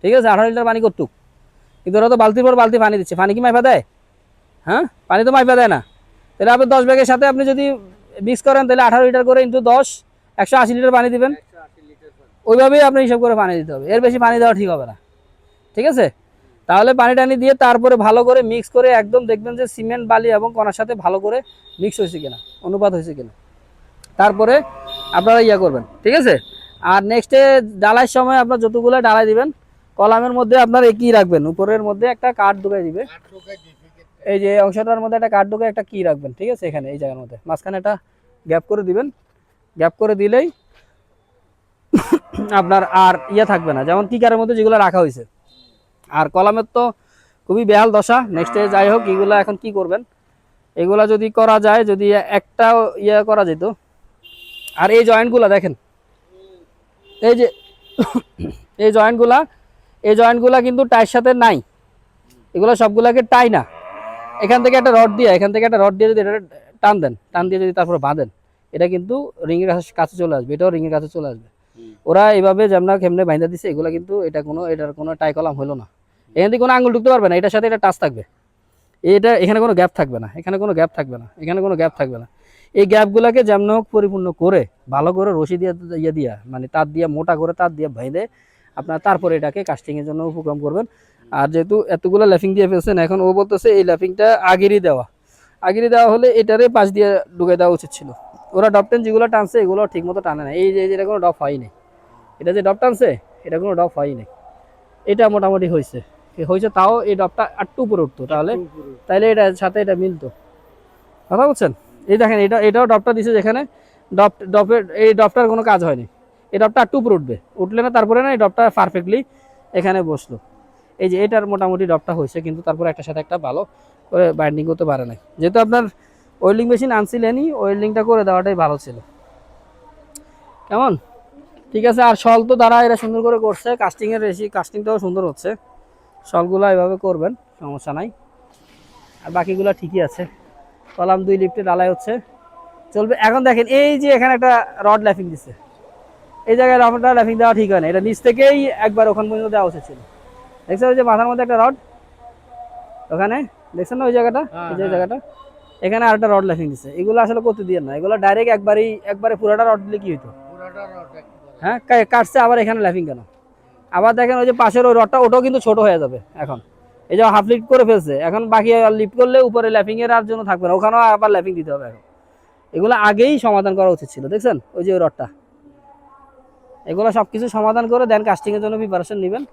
ঠিক আছে, 18 লিটার পানি করতুক, কিন্তু ওরা তো বালতির পর বালতি পানি দিচ্ছে, পানি কি মাইপা দেয়? হ্যাঁ, পানি তো মাইপা দেয় না। তাহলে আপনি 10 ব্যাগের সাথে আপনি যদি মিক্স করেন তাহলে 18 লিটার করে ইন্টু 10, 180 লিটার পানি দিবেন। ওইভাবেই আপনি হিসাব করে পানি দিতে হবে, এর বেশি পানি দেওয়া ঠিক হবে না। ঠিক আছে, তাহলে পানি টানি দিয়ে তারপরে ভালো করে মিক্স করে একদম দেখবেন যে সিমেন্ট বালি এবং কণার সাথে ভালো করে মিক্স হয়েছে কিনা, অনুপাত হয়েছে কিনা, তারপরে আপনারা ইয়া করবেন। ঠিক আছে, আর নেক্সটে ডালাইয়ের সময় আপনার যতগুলো ডালাই দিবেন কলামের মধ্যে আপনার একই রাখবেন, উপরের মধ্যে একটা কাঠ ঢুকাই দিবে, এই যে অংশটার মধ্যে একটা কাঠ ঢুকে একটা কি রাখবেন। ঠিক আছে, এখানে এই জায়গার মধ্যে মাঝখানে একটা গ্যাপ করে দিবেন। গ্যাপ করে দিলেই আপনার আর ইয়ে থাকবে না, যেমন কিকারের মধ্যে যেগুলো রাখা হয়েছে। আর কলামের তো খুবই বেহাল দশা। নেক্সটে যাই হোক, এগুলা এখন কি করবেন, এগুলা যদি করা যায়, যদি একটা ইয়ে করা যেত। আর এই জয়েন্টগুলা দেখেন, এই যে এই জয়েন্টগুলা কিন্তু টাইয়ের সাথে নাই, এগুলো সবগুলাকে টাই না, এখান থেকে একটা রড দিয়ে যদি এটা টান দেন, টান দিয়ে যদি তারপরে বাঁধেন, এটা কিন্তু রিংয়ের কাছে চলে আসবে, এটাও রিংয়ের কাছে চলে আসবে। ওরা এইভাবে যেমন কেমনে বাইন্ধা দিচ্ছে, এগুলো কিন্তু এটার কোনো টাই কলাম হলো না। এখান থেকে কোনো আঙুল ঢুকতে পারবে না, এটার সাথে এটা টাচ থাকবে, এটা এখানে কোনো গ্যাপ থাকবে না, এখানে কোনো গ্যাপ থাকবে না, এখানে কোনো গ্যাপ থাকবে না। এই গ্যাপগুলোকে যেমন হোক পরিপূর্ণ করে ভালো করে রশি দিয়ে ইয়ে দিয়া, মানে তার দিয়ে মোটা করে তার দিয়ে বেঁধে আপনার তারপরে এটাকে কাস্টিংয়ের জন্য উপক্রম করবেন। আর যেহেতু এতগুলো ল্যাপিং দিয়ে ফেলছেন, এখন ও বলতেছে এই ল্যাপিংটা আগেরই দেওয়া হলে এটারে পাশ দিয়ে ঢুকে দেওয়া উচিত ছিল। ওরা ডপ টেন যেগুলো টানছে এগুলো ঠিক মতো টানে না, এই যে এটা কোনো ডপ হয়নি, এটা যে ডপ টানছে এটা কোনো ডপ হয়নি, এটা মোটামুটি হয়েছে, তাও এই ডপটা একটু উপরে উঠতো, তাহলে এটার সাথে এটা মিলতো। কথা বলছেন? এই দেখেন, এটাও ডপটা দিছে, যেখানে এই ডপটার কোনো কাজ হয়নি, এই ডপটা একটু উপরে উঠলে না, তারপরে না এই ডপটা পারফেক্টলি এখানে বসলো। এই যে এটার মোটামুটি ডপটা হয়েছে, কিন্তু তারপরে একটার সাথে একটা ভালো করে বাইন্ডিং করতে পারে নাই। যেহেতু আপনার ওয়েল্ডিং মেশিন আনছিলেনই, ওয়েল্ডিংটা করে দেওয়াটাই ভালো ছিল। কেমন? ঠিক আছে, আর শল তো দ্বারা এরা সুন্দর করে করছে, কাস্টিংটাও সুন্দর হচ্ছে, শলগুলো এভাবে করবেন, সমস্যা নাই। আর বাকিগুলো ঠিকই আছে, কলাম 2 লিফটে ডালাই হচ্ছে, চলবে। এখন দেখেন, এই যে এখানে একটা রড ল্যাপিং দিচ্ছে, এই জায়গায় রডটা ল্যাপিং দেওয়া ঠিক হয় না, এটা নিচ থেকেই একবার ওখান পর্যন্ত দেওয়া উচিত ছিল। দেখছেন ওই যে মাথার মধ্যে একটা রড, ওখানে দেখছেন না ওই জায়গাটা, এই যে জায়গাটা, এখানে আরেকটা রড ল্যাপিং দিচ্ছে। এগুলো আসলে করতে দিয়ে না, এগুলো ডাইরেক্ট একবারে পুরাটা রড দিলে কি হইতো? হ্যাঁ, কাটছে আবার এখানে ল্যাপিং কেন? আবার দেখেন ওই যে পাশের ওই রডটা, ওটাও কিন্তু ছোট হয়ে যাবে এখন, এই যে হাফ লিফট করে ফেলছে, এখন বাকি লিফট করলে উপরে ল্যাপিং এর আর জন্য থাকবে না, ওখানেও আবার ল্যাপিং দিতে হবে। এখন এগুলো আগেই সমাধান করা উচিত ছিল, দেখছেন ওই যে রডটা, এগুলো সবকিছু সমাধান করে দেন কাস্টিং এর জন্য প্রিপারেশন নেবেন।